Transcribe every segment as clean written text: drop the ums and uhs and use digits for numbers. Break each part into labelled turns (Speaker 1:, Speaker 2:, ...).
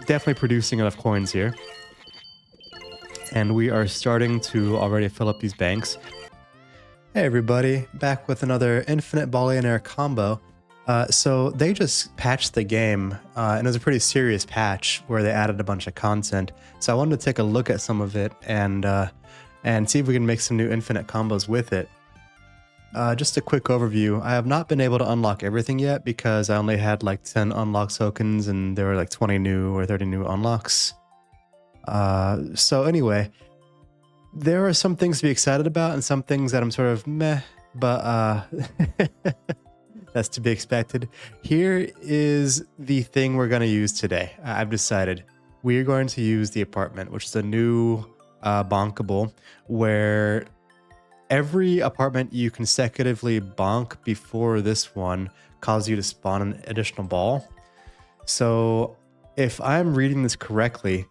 Speaker 1: definitely producing enough coins here. And we are starting to already fill up these banks. Hey everybody, back with another Infinite Ballionaire combo. So they just patched the game, and it was a pretty serious patch where they added a bunch of content. So I wanted to take a look at some of it and see if we can make some new infinite combos with it. Just a quick overview. I have not been able to unlock everything yet because I only had like 10 unlock tokens and there were like 20 new or 30 new unlocks. So anyway, there are some things to be excited about and some things that I'm sort of meh, but that's to be expected. Here is the thing we're going to use today. I've decided we are going to use the apartment, which is a new bonkable where every apartment you consecutively bonk before this one causes you to spawn an additional ball. So if I'm reading this correctly,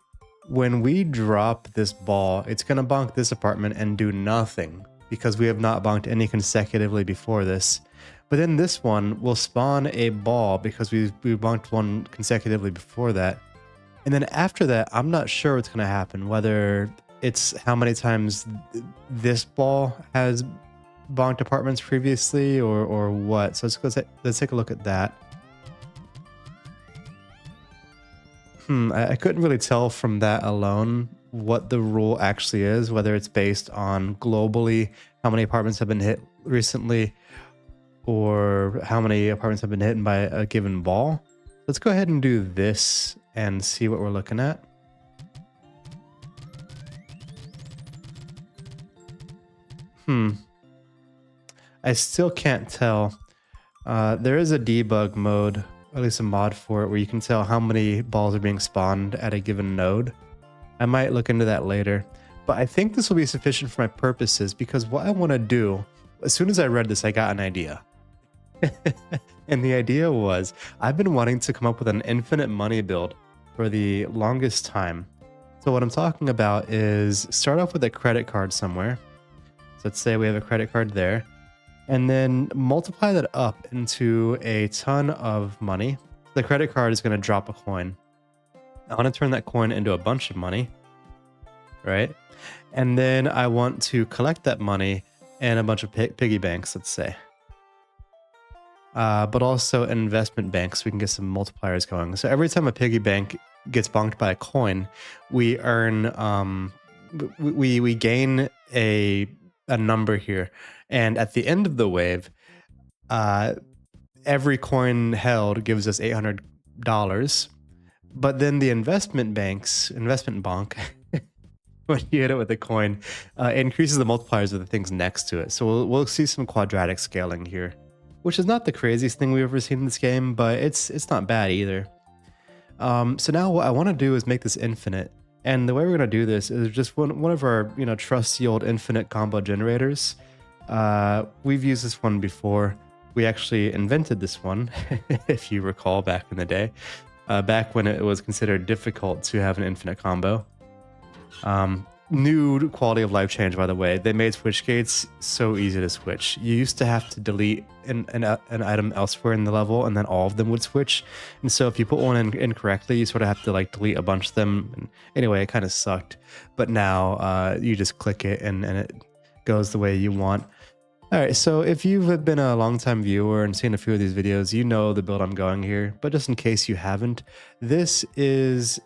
Speaker 1: when we drop this ball, it's going to bonk this apartment and do nothing because we have not bonked any consecutively before this. But then this one will spawn a ball because we bonked one consecutively before that. And then after that, I'm not sure what's going to happen, whether it's how many times this ball has bonked apartments previously or what. So let's take a look at that. I couldn't really tell from that alone what the rule actually is, whether it's based on globally how many apartments have been hit recently or how many apartments have been hit by a given ball. Let's go ahead and do this and see what we're looking at. I still can't tell. There is a debug mode, at least a mod for it, where you can tell how many balls are being spawned at a given node. I might look into that later, but I think this will be sufficient for my purposes because what I want to do, as soon as I read this, I got an idea. And the idea was, I've been wanting to come up with an infinite money build for the longest time. So what I'm talking about is start off with a credit card somewhere. So let's say we have a credit card there. And then multiply that up into a ton of money. The credit card is going to drop a coin. I want to turn that coin into a bunch of money, right? And then I want to collect that money in a bunch of piggy banks, let's say. But also an investment bank so we can get some multipliers going. So every time a piggy bank gets bonked by a coin, we earn, we gain a number here. And at the end of the wave, every coin held gives us $800. But then the investment bonk, when you hit it with a coin, increases the multipliers of the things next to it. So we'll see some quadratic scaling here, which is not the craziest thing we've ever seen in this game, but it's not bad either. So now what I want to do is make this infinite. And the way we're going to do this is just one of our trusty old infinite combo generators. We've used this one before. We actually invented this one, if you recall, back in the day, back when it was considered difficult to have an infinite combo. New quality of life change, by the way. They made switch gates so easy to switch. You used to have to delete an item elsewhere in the level, and then all of them would switch. And so if you put one in incorrectly, you sort of have to like delete a bunch of them. And anyway, it kind of sucked. But now you just click it and it goes the way you want. All right, so if you've been a long-time viewer and seen a few of these videos, you know the build I'm going here. But just in case you haven't, this is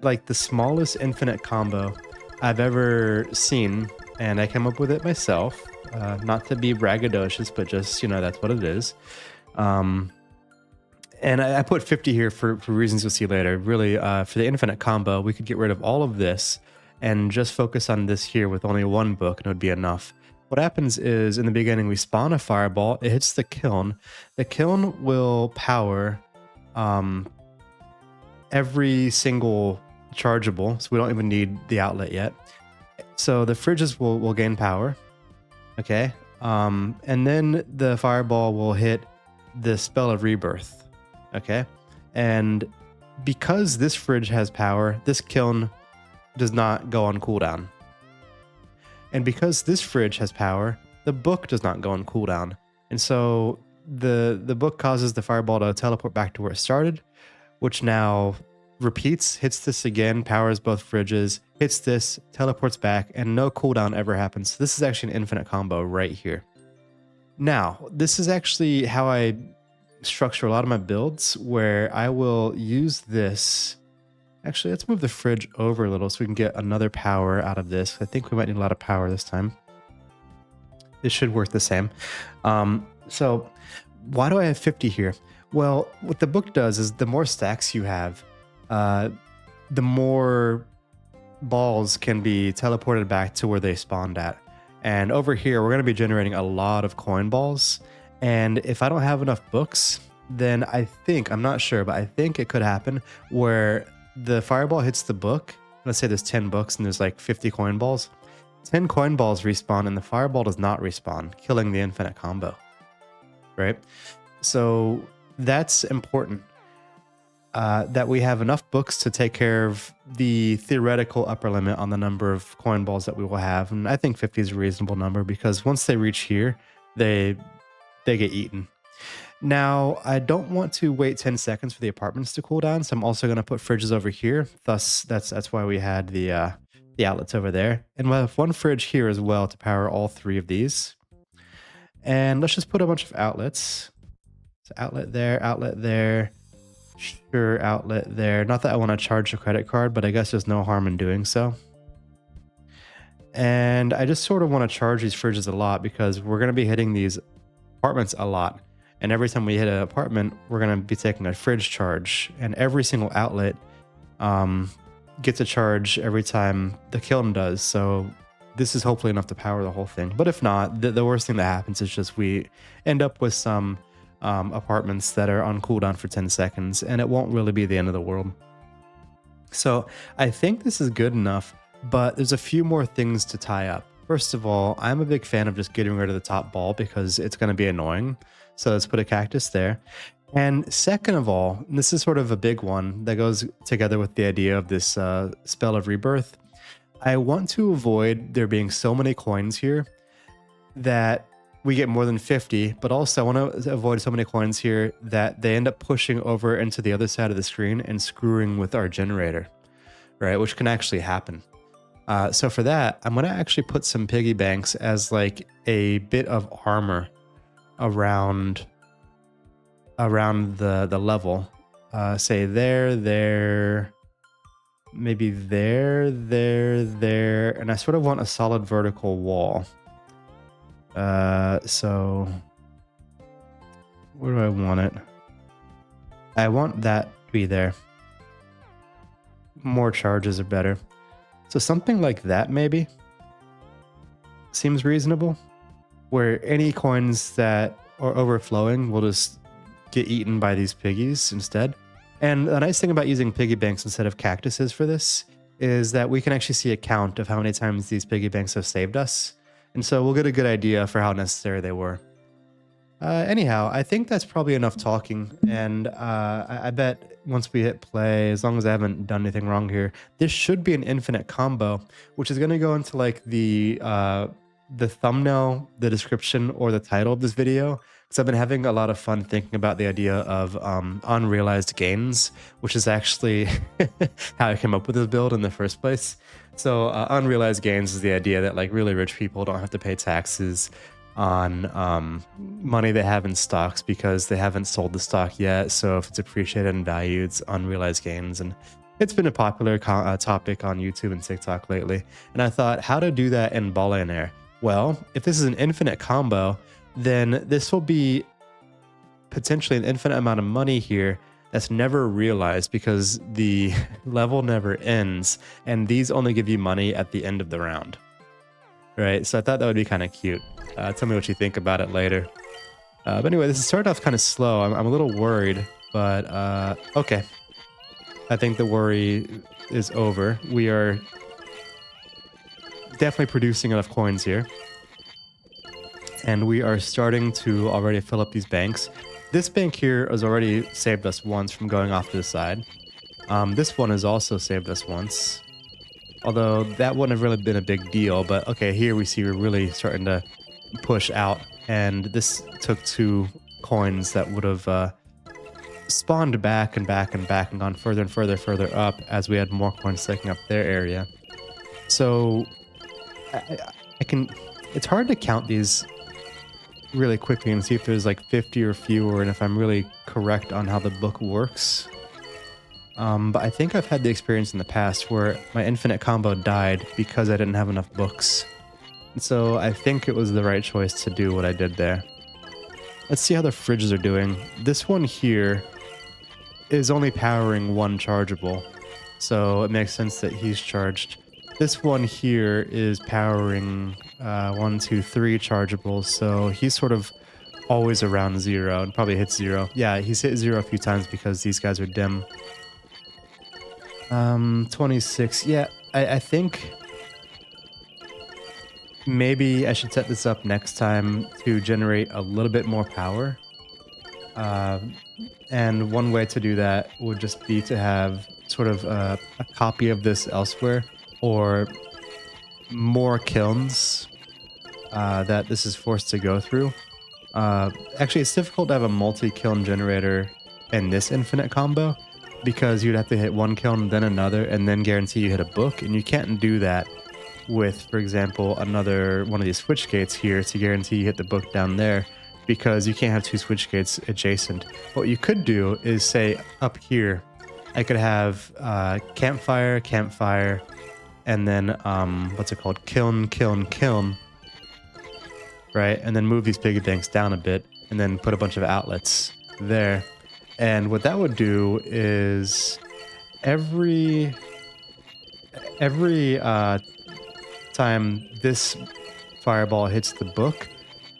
Speaker 1: like the smallest infinite combo I've ever seen, and I came up with it myself. Not to be braggadocious, but just, that's what it is. And I put 50 here for reasons you'll see later. Really, for the infinite combo, we could get rid of all of this and just focus on this here with only one book, and it would be enough. What happens is, in the beginning, we spawn a fireball. It hits the kiln. The kiln will power every single chargeable, so we don't even need the outlet yet. So the fridges will gain power, okay? And then the fireball will hit the spell of rebirth, okay? And because this fridge has power, this kiln does not go on cooldown. And because this fridge has power, the book does not go on cooldown. And so the book causes the fireball to teleport back to where it started, which now repeats, hits this again, powers both fridges, hits this, teleports back, and no cooldown ever happens. So this is actually an infinite combo right here. Now, this is actually how I structure a lot of my builds, where I will use this. Actually, let's move the fridge over a little so we can get another power out of this. I think we might need a lot of power this time. It should work the same. So why do I have 50 here? Well, what the book does is the more stacks you have, the more balls can be teleported back to where they spawned at. And over here, we're going to be generating a lot of coin balls. And if I don't have enough books, then I think, I'm not sure, but I think it could happen where the fireball hits the book. Let's say there's 10 books and there's like 50 coin balls. 10 coin balls respawn and the fireball does not respawn, killing the infinite combo, right? So that's important, that we have enough books to take care of the theoretical upper limit on the number of coin balls that we will have. And I think 50 is a reasonable number because once they reach here, they get eaten. Now, I don't want to wait 10 seconds for the apartments to cool down, so I'm also going to put fridges over here. Thus, that's why we had the outlets over there. And we'll have one fridge here as well to power all three of these. And let's just put a bunch of outlets. So outlet there, sure, outlet there. Not that I want to charge a credit card, but I guess there's no harm in doing so. And I just sort of want to charge these fridges a lot because we're going to be hitting these apartments a lot. And every time we hit an apartment, we're going to be taking a fridge charge. And every single outlet gets a charge every time the kiln does. So this is hopefully enough to power the whole thing. But if not, the worst thing that happens is just we end up with some apartments that are on cooldown for 10 seconds. And it won't really be the end of the world. So I think this is good enough. But there's a few more things to tie up. First of all, I'm a big fan of just getting rid of the top ball because it's going to be annoying. So let's put a cactus there. And second of all, and this is sort of a big one that goes together with the idea of this spell of rebirth. I want to avoid there being so many coins here that we get more than 50, but also I want to avoid so many coins here that they end up pushing over into the other side of the screen and screwing with our generator, right? Which can actually happen. So for that, I'm going to actually put some piggy banks as like a bit of armor around the level. Say there, maybe there, and I sort of want a solid vertical wall. So where do I want it? I want that to be there. More charges are better. So something like that maybe seems reasonable, where any coins that are overflowing will just get eaten by these piggies instead. And the nice thing about using piggy banks instead of cactuses for this is that we can actually see a count of how many times these piggy banks have saved us. And so we'll get a good idea for how necessary they were. Anyhow, I think that's probably enough talking. And I bet once we hit play, as long as I haven't done anything wrong here, this should be an infinite combo, which is going to go into like the thumbnail, the description, or the title of this video. Because I've been having a lot of fun thinking about the idea of unrealized gains, which is actually how I came up with this build in the first place. So unrealized gains is the idea that like really rich people don't have to pay taxes on money they have in stocks because they haven't sold the stock yet. So if it's appreciated in value, it's unrealized gains. And it's been a popular topic on YouTube and TikTok lately. And I thought, how to do that in Ballionaire? Well, if this is an infinite combo, then this will be potentially an infinite amount of money here that's never realized because the level never ends. And these only give you money at the end of the round. Right? So I thought that would be kind of cute. Tell me what you think about it later. But anyway, this started off kind of slow. I'm a little worried, but okay. I think the worry is over. We are definitely producing enough coins here. And we are starting to already fill up these banks. This bank here has already saved us once from going off to the side. This one has also saved us once. Although that wouldn't have really been a big deal. But okay, here we see we're really starting to push out. And this took 2 coins that would have spawned back and back and back and gone further and further up as we had more coins taking up their area. So I can, it's hard to count these really quickly and see if there's like 50 or fewer and if I'm really correct on how the book works. But I think I've had the experience in the past where my infinite combo died because I didn't have enough books. And so I think it was the right choice to do what I did there. Let's see how the fridges are doing. This one here is only powering one chargeable, so it makes sense that he's charged. This one here is powering 1, 2, 3 chargeables, so he's sort of always around 0 and probably hits 0. Yeah, he's hit 0 a few times because these guys are dim. 26. Yeah, I think maybe I should set this up next time to generate a little bit more power. And one way to do that would just be to have sort of a copy of this elsewhere, or more kilns that this is forced to go through. Actually, it's difficult to have a multi-kiln generator in this infinite combo because you'd have to hit one kiln, then another, and then guarantee you hit a book, and you can't do that with, for example, another one of these switch gates here to guarantee you hit the book down there, because you can't have 2 switch gates adjacent. What you could do is say up here, I could have campfire, campfire, and then what's it called? Kiln, kiln, kiln, right? And then move these piggy banks down a bit, and then put a bunch of outlets there. And what that would do is every time this fireball hits the book,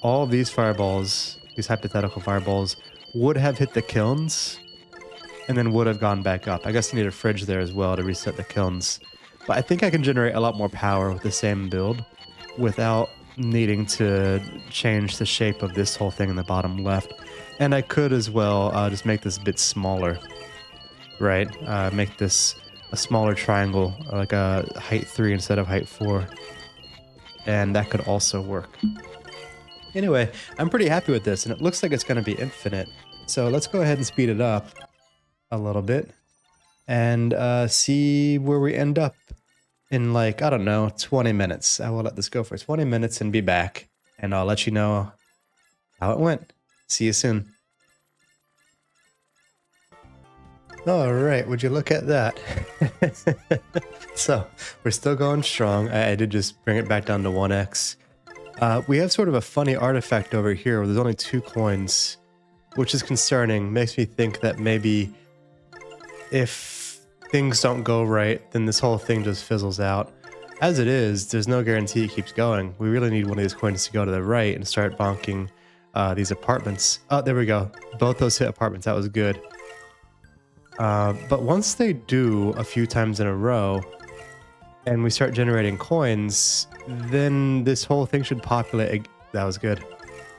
Speaker 1: all of these fireballs, these hypothetical fireballs, would have hit the kilns and then would have gone back up. I guess you need a fridge there as well to reset the kilns. But I think I can generate a lot more power with the same build without needing to change the shape of this whole thing in the bottom left. And I could as well just make this a bit smaller, right? Make this a smaller triangle, like a height 3 instead of height 4. And that could also work. Anyway, I'm pretty happy with this, and it looks like it's going to be infinite. So let's go ahead and speed it up a little bit and see where we end up in, like, I don't know, 20 minutes. I will let this go for 20 minutes and be back, and I'll let you know how it went. See you soon. All right, would you look at that? So we're still going strong. I did just bring it back down to 1x. We have sort of a funny artifact over here where there's only 2 coins, which is concerning. Makes me think that maybe if things don't go right, then this whole thing just fizzles out. As it is, there's no guarantee it keeps going. We really need one of these coins to go to the right and start bonking these apartments. Oh, there we go. Both those hit apartments. That was good. But once they do a few times in a row and we start generating coins, then this whole thing should populate. That was good.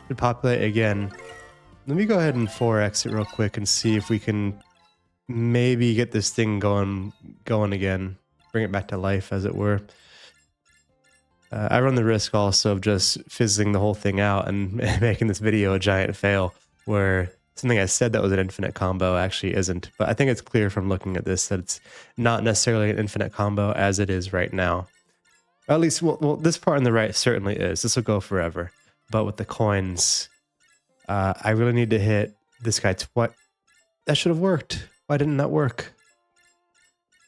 Speaker 1: Should populate again. Let me go ahead and 4x it real quick and see if we can maybe get this thing going again. Bring it back to life, as it were. I run the risk also of just fizzling the whole thing out and making this video a giant fail, where something I said that was an infinite combo actually isn't. But I think it's clear from looking at this that it's not necessarily an infinite combo as it is right now. Or at least, well, this part on the right certainly is. This will go forever. But with the coins, I really need to hit this guy twice. That should have worked. Why didn't that work?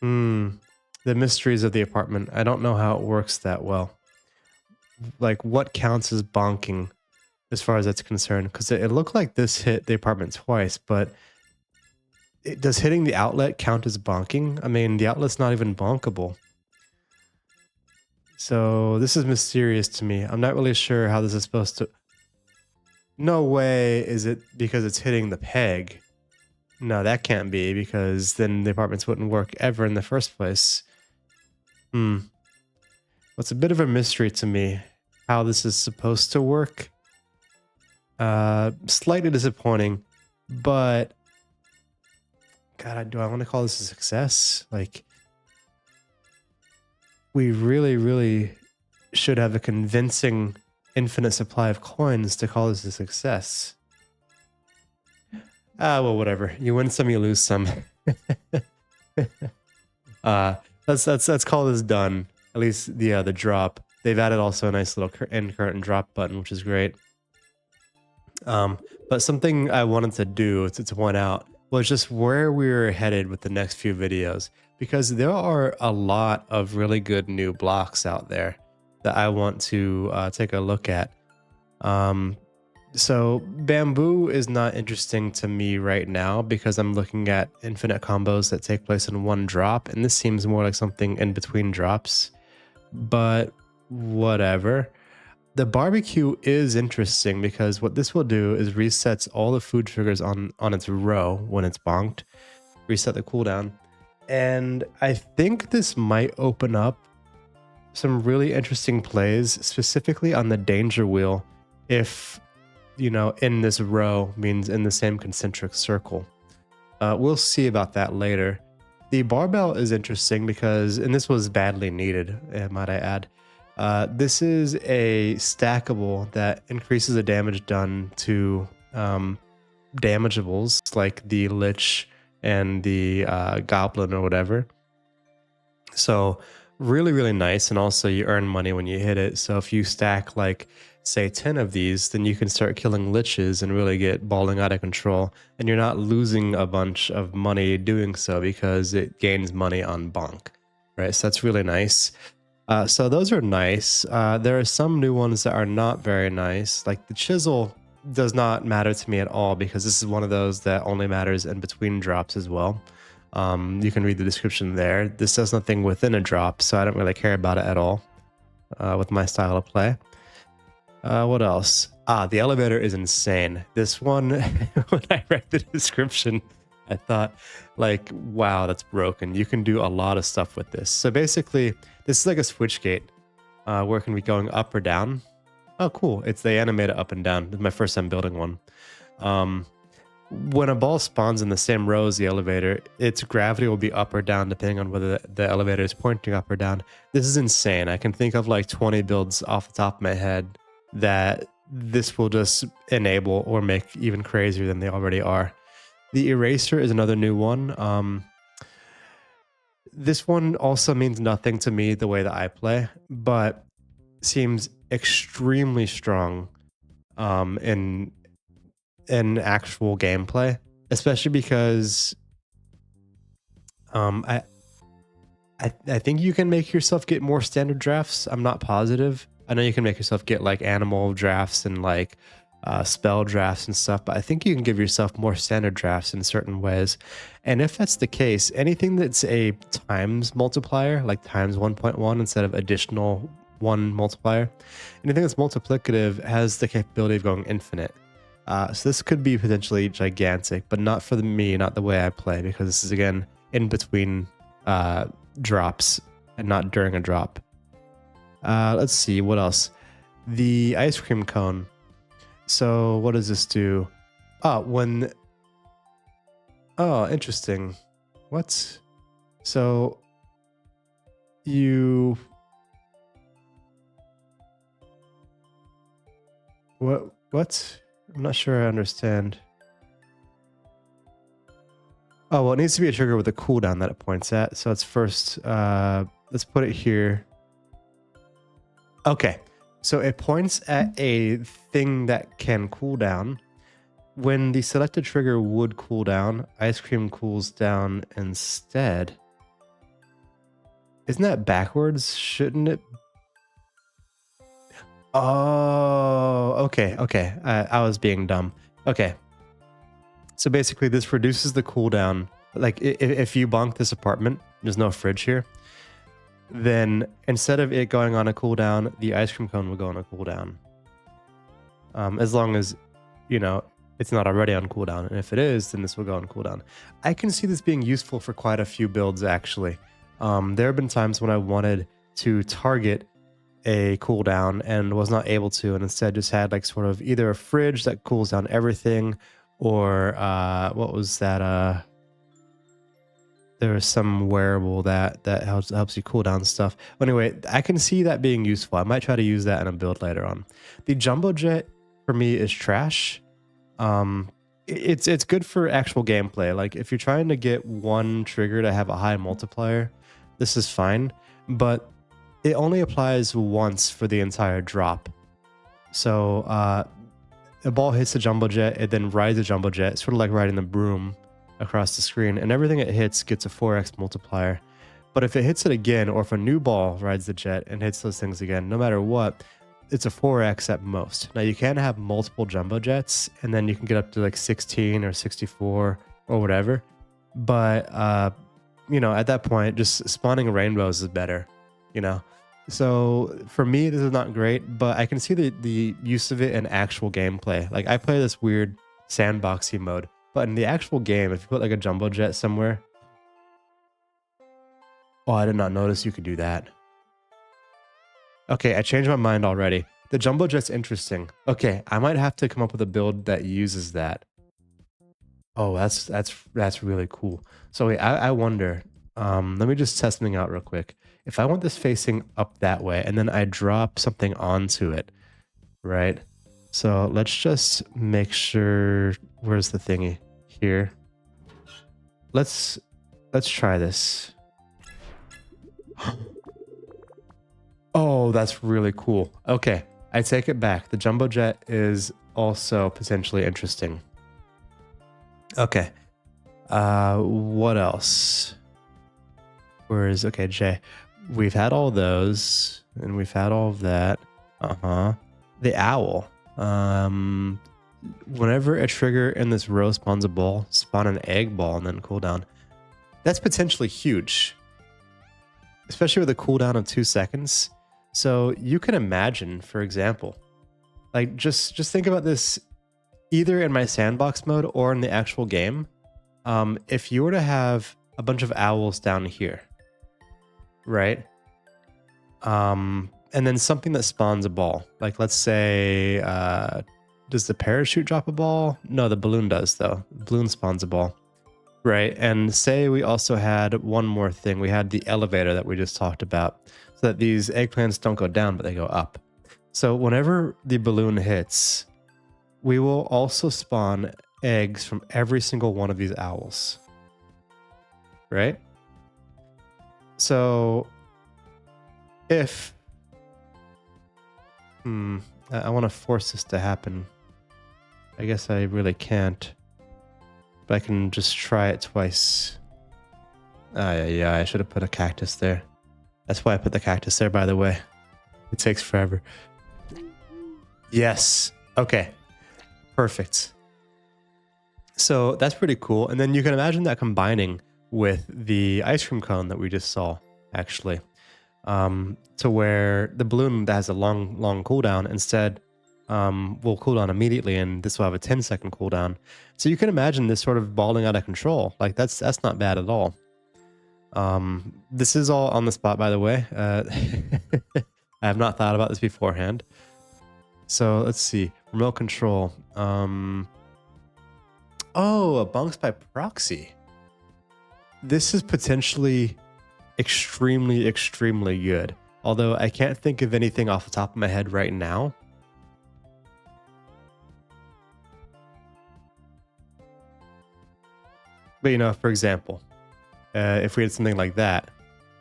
Speaker 1: The mysteries of the apartment. I don't know how it works that well. Like, what counts as bonking as far as that's concerned? Because it looked like this hit the apartment twice, but does hitting the outlet count as bonking? I mean, the outlet's not even bonkable. So this is mysterious to me. I'm not really sure how this is supposed to... No way is it because it's hitting the peg. No, that can't be, because then the apartments wouldn't work ever in the first place. Well, it's a bit of a mystery to me how this is supposed to work. Slightly disappointing, but God, do I want to call this a success? Like, we really, really should have a convincing infinite supply of coins to call this a success. Well, whatever. You win some, you lose some. uh, let's call this done. At least the drop. They've added also a nice little end current drop button, which is great. But something I wanted to do to point out was just where we were headed with the next few videos, because there are a lot of really good new blocks out there that I want to take a look at. So bamboo is not interesting to me right now because I'm looking at infinite combos that take place in one drop, and this seems more like something in between drops, but whatever. The barbecue is interesting because what this will do is resets all the food triggers on its row when it's bonked, reset the cooldown. And I think this might open up some really interesting plays, specifically on the danger wheel, if, you know, in this row means in the same concentric circle. We'll see about that later. The barbell is interesting because, and this was badly needed, might I add, this is a stackable that increases the damage done to damageables like the Lich and the Goblin or whatever. So really, really nice. And also you earn money when you hit it. So if you stack like, say 10 of these, then you can start killing liches and really get balling out of control. And you're not losing a bunch of money doing so because it gains money on bonk, right? So that's really nice. So those are nice. There are some new ones that are not very nice. Like the chisel does not matter to me at all because this is one of those that only matters in between drops as well. You can read the description there. This does nothing within a drop, so I don't really care about it at all with my style of play. What else? The elevator is insane. This one, when I read the description, I thought, like, wow, that's broken. You can do a lot of stuff with this. So basically, this is like a switch gate where it can be going up or down. Oh, cool. They animate it up and down. This is my first time building one. When a ball spawns in the same row as the elevator, its gravity will be up or down depending on whether the elevator is pointing up or down. This is insane. I can think of like 20 builds off the top of my head that this will just enable or make even crazier than they already are. The eraser is another new one. This one also means nothing to me the way that I play, but seems extremely strong in actual gameplay, especially because I think you can make yourself get more standard drafts. I'm not positive. I know you can make yourself get like animal drafts and like spell drafts and stuff, but I think you can give yourself more standard drafts in certain ways. And if that's the case, anything that's a times multiplier, like times 1.1 instead of additional 1 multiplier, anything that's multiplicative has the capability of going infinite. So this could be potentially gigantic, but not for me, not the way I play, because this is, again, in between drops and not during a drop. Let's see, what else? The ice cream cone. So what does this do? Oh, interesting. What? So you... What? I'm not sure I understand. Oh, well, it needs to be a trigger with a cooldown that it points at. So it's first, let's put it here. Okay, so it points at a thing that can cool down. When the selected trigger would cool down, ice cream cools down instead. Isn't that backwards? Shouldn't it? Oh, okay. I was being dumb. Okay. So basically this reduces the cooldown. Like if you bonk this apartment, there's no fridge here, then instead of it going on a cooldown, the ice cream cone will go on a cooldown. As long as, you know, it's not already on cooldown. And if it is, then this will go on cooldown. I can see this being useful for quite a few builds, actually. There have been times when I wanted to target a cooldown and was not able to, and instead just had like sort of either a fridge that cools down everything, or what was that? There was some wearable that helps you cool down stuff. Anyway, I can see that being useful. I might try to use that in a build later on. The jumbo jet for me is trash. it's good for actual gameplay. Like if you're trying to get one trigger to have a high multiplier, this is fine, but it only applies once for the entire drop. So a ball hits a jumbo jet, it then rides a jumbo jet, sort of like riding the broom across the screen, and everything it hits gets a 4x multiplier. But if it hits it again, or if a new ball rides the jet and hits those things again, no matter what, it's a 4x at most. Now you can have multiple jumbo jets, and then you can get up to like 16 or 64 or whatever. But you know, at that point, just spawning rainbows is better, you know. So for me, this is not great, but I can see the use of it in actual gameplay. Like I play this weird sandboxy mode, but in the actual game, if you put like a jumbo jet somewhere, oh, I did not notice you could do that. Okay, I changed my mind already. The jumbo jet's interesting. Okay, I might have to come up with a build that uses that. Oh, that's really cool. So wait, I wonder. Let me just test something out real quick. If I want this facing up that way, and then I drop something onto it, right? So let's just make sure. Where's the thingy? Here. Let's try this. Oh, that's really cool. Okay, I take it back. The jumbo jet is also potentially interesting. Okay. What else? Where is, okay, J. We've had all those, and we've had all of that. The owl. Whenever a trigger in this row spawns a ball, spawn an egg ball and then cooldown. That's potentially huge, especially with a cooldown of 2 seconds. So you can imagine, for example, like just think about this either in my sandbox mode or in the actual game. If you were to have a bunch of owls down here, right? And then something that spawns a ball, like let's say, does the parachute drop a ball? No, the balloon does though. The balloon spawns a ball, right? And say we also had one more thing. We had the elevator that we just talked about, so that these eggplants don't go down, but they go up. So whenever the balloon hits, we will also spawn eggs from every single one of these owls, right? So if I want to force this to happen, I guess I really can't, but I can just try it twice. Yeah, I should have put a cactus there. That's why I put the cactus there, by the way. It takes forever. Yes. Okay. Perfect. So that's pretty cool. And then you can imagine that combining with the ice cream cone that we just saw, actually, to where the balloon that has a long cooldown instead will cool down immediately, and this will have a 10-second cooldown. So you can imagine this sort of balling out of control. Like that's not bad at all. This is all on the spot, by the way. I have not thought about this beforehand. So let's see. Remote control. Oh, a bonks by proxy. This is potentially extremely good. Although I can't think of anything off the top of my head right now. But you know, for example, if we had something like that,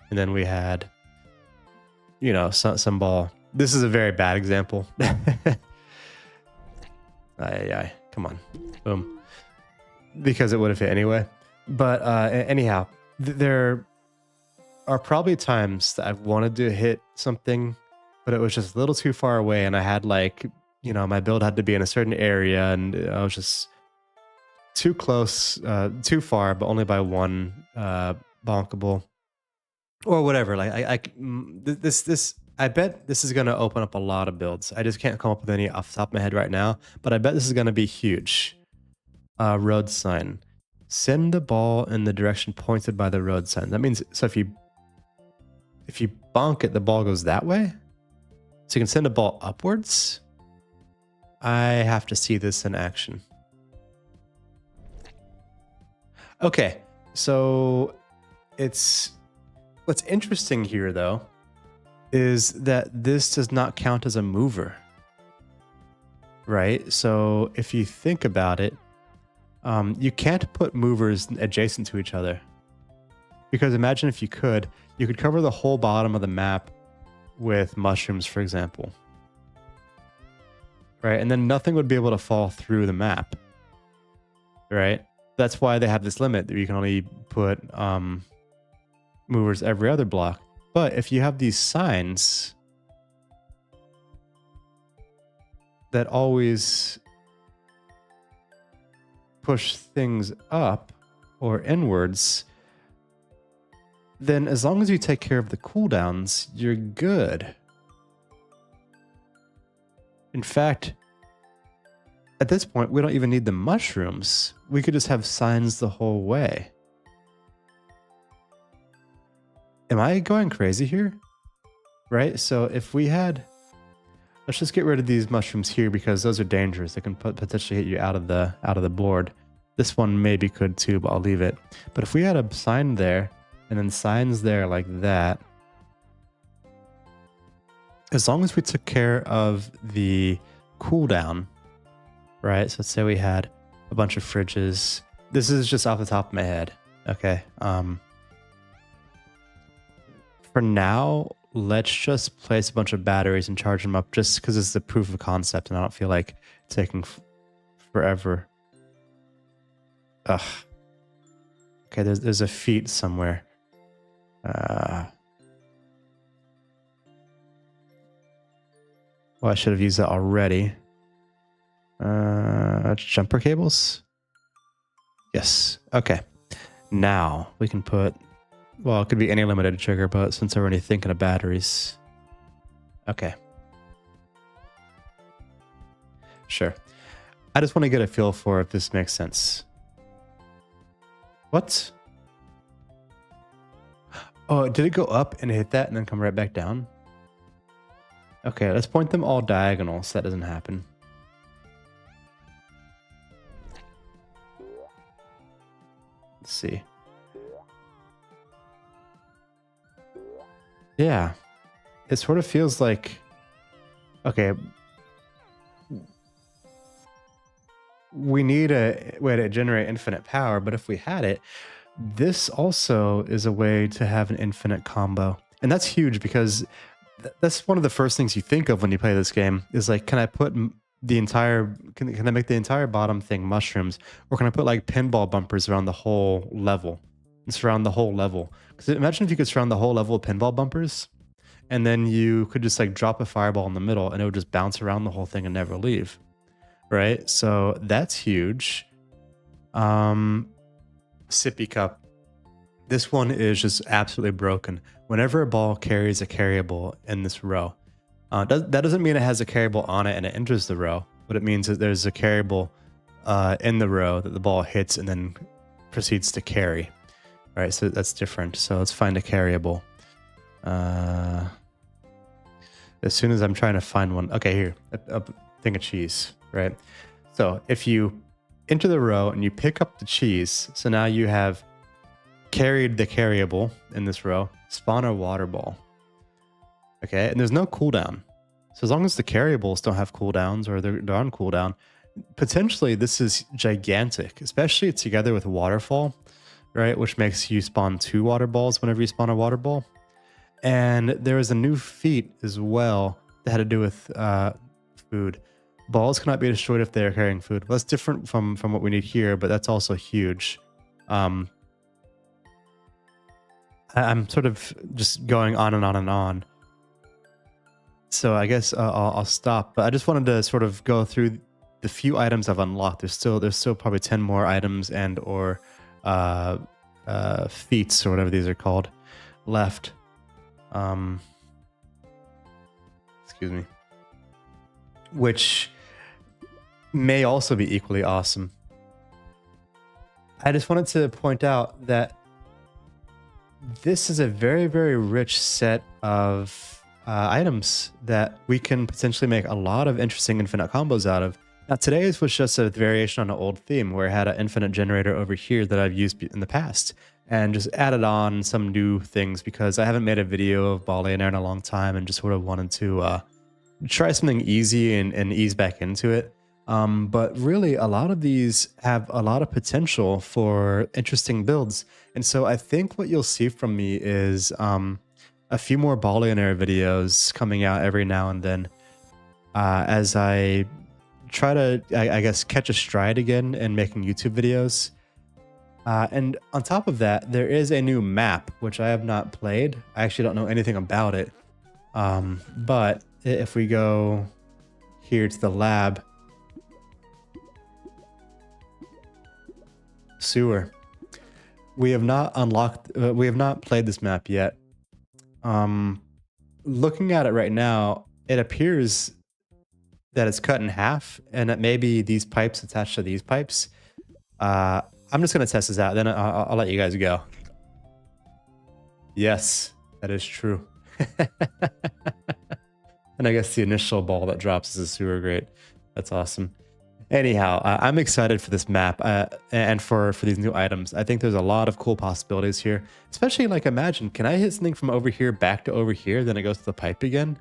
Speaker 1: and then we had, you know, some ball. This is a very bad example. Come on. Boom. Because it would have hit anyway. But anyhow, there are probably times that I've wanted to hit something, but it was just a little too far away, and I had like, you know, my build had to be in a certain area, and I was just too close, too far, but only by one bonkable or whatever. Like I bet this is going to open up a lot of builds. I just can't come up with any off the top of my head right now, but I bet this is going to be huge. Road sign. Send the ball in the direction pointed by the road sign. That means, so if you bonk it, the ball goes that way? So you can send a ball upwards? I have to see this in action. Okay, so what's interesting here though is that this does not count as a mover, right? So if you think about it, You can't put movers adjacent to each other. Because imagine if you could cover the whole bottom of the map with mushrooms, for example. Right? And then nothing would be able to fall through the map. Right? That's why they have this limit that you can only put movers every other block. But if you have these signs that always push things up or inwards, then as long as you take care of the cooldowns, you're good. In fact, at this point, we don't even need the mushrooms. We could just have signs the whole way. Am I going crazy here? Right? So if we had... Let's just get rid of these mushrooms here because those are dangerous. They can potentially hit you out of the board. This one maybe could too, but I'll leave it. But if we had a sign there and then signs there like that, as long as we took care of the cooldown, right? So let's say we had a bunch of fridges. This is just off the top of my head. Okay. For now, let's just place a bunch of batteries and charge them up just because it's the proof of concept and I don't feel like taking forever. Ugh. Okay, there's a feat somewhere. Well, I should have used that already. Jumper cables? Yes. Okay. Now we can put... Well, it could be any limited trigger, but since I'm already thinking of batteries. Okay. Sure. I just want to get a feel for if this makes sense. What? Oh, did it go up and hit that and then come right back down? Okay, let's point them all diagonal so that doesn't happen. Let's see. Yeah, it sort of feels like, okay, we need a way to generate infinite power, but if we had it, this also is a way to have an infinite combo. And that's huge because that's one of the first things you think of when you play this game is like, can I put the entire, can I make the entire bottom thing mushrooms? Or can I put like pinball bumpers around the whole level? And surround the whole level. Because imagine if you could surround the whole level with pinball bumpers, and then you could just like drop a fireball in the middle, and it would just bounce around the whole thing and never leave. Right? So that's huge. Sippy cup. This one is just absolutely broken. Whenever a ball carries a carryable in this row, that doesn't mean it has a carryable on it and it enters the row, but it means that there's a carryable in the row that the ball hits and then proceeds to carry. All right, so that's different. So let's find a carryable. As soon as I'm trying to find one. Okay, here, a thing of cheese, right? So if you enter the row and you pick up the cheese, so now you have carried the carryable in this row, spawn a water ball. Okay, and there's no cooldown. So as long as the carryables don't have cooldowns or they're on cooldown, potentially this is gigantic, especially together with waterfall, right? Which makes you spawn 2 water balls whenever you spawn a water ball. And there is a new feat as well that had to do with food. Balls cannot be destroyed if they are carrying food. Well, that's different from what we need here, but that's also huge. I'm sort of just going on and on and on. So I guess I'll stop. But I just wanted to sort of go through the few items I've unlocked. There's still probably 10 more items and or feats or whatever these are called left. Excuse me. Which may also be equally awesome. I just wanted to point out that this is a very, very rich set of items that we can potentially make a lot of interesting infinite combos out of. Now, today's was just a variation on an old theme where I had an infinite generator over here that I've used in the past and just added on some new things because I haven't made a video of Ballionaire in a long time and just sort of wanted to try something easy and ease back into it. But really, a lot of these have a lot of potential for interesting builds. And so I think what you'll see from me is a few more Ballionaire videos coming out every now and then as I try to, I guess, catch a stride again in making YouTube videos. And on top of that, there is a new map, which I have not played. I actually don't know anything about it. But if we go here to the lab, sewer, we have not unlocked, we have not played this map yet. Looking at it right now, it appears that it's cut in half and that maybe these pipes attached to these pipes. I'm just going to test this out, then I'll let you guys go. Yes, that is true. And I guess the initial ball that drops is a sewer grate. That's awesome. Anyhow, I'm excited for this map and for these new items. I think there's a lot of cool possibilities here, especially like imagine, can I hit something from over here back to over here, then it goes to the pipe again?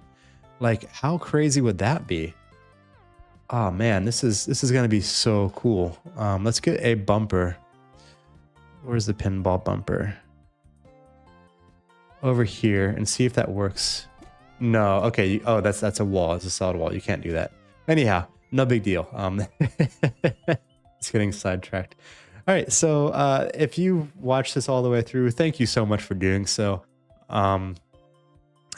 Speaker 1: Like how crazy would that be? Oh man, this is gonna be so cool. Let's get a bumper. Where's the pinball bumper? Over here and see if that works. No, okay. Oh, that's a wall. It's a solid wall. You can't do that. Anyhow, no big deal. Just getting sidetracked. All right, so if you watched this all the way through, thank you so much for doing so.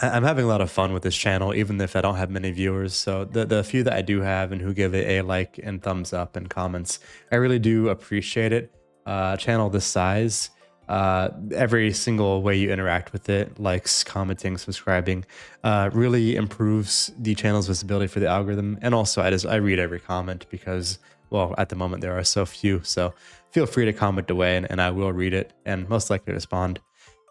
Speaker 1: I'm having a lot of fun with this channel, even if I don't have many viewers. So the few that I do have and who give it a like and thumbs up and comments, I really do appreciate it. Channel this size, every single way you interact with it, likes, commenting, subscribing, really improves the channel's visibility for the algorithm. And also I read every comment because, well, at the moment there are so few. So feel free to comment away and I will read it and most likely respond.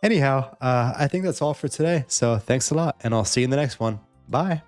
Speaker 1: Anyhow, I think that's all for today. So thanks a lot and I'll see you in the next one. Bye.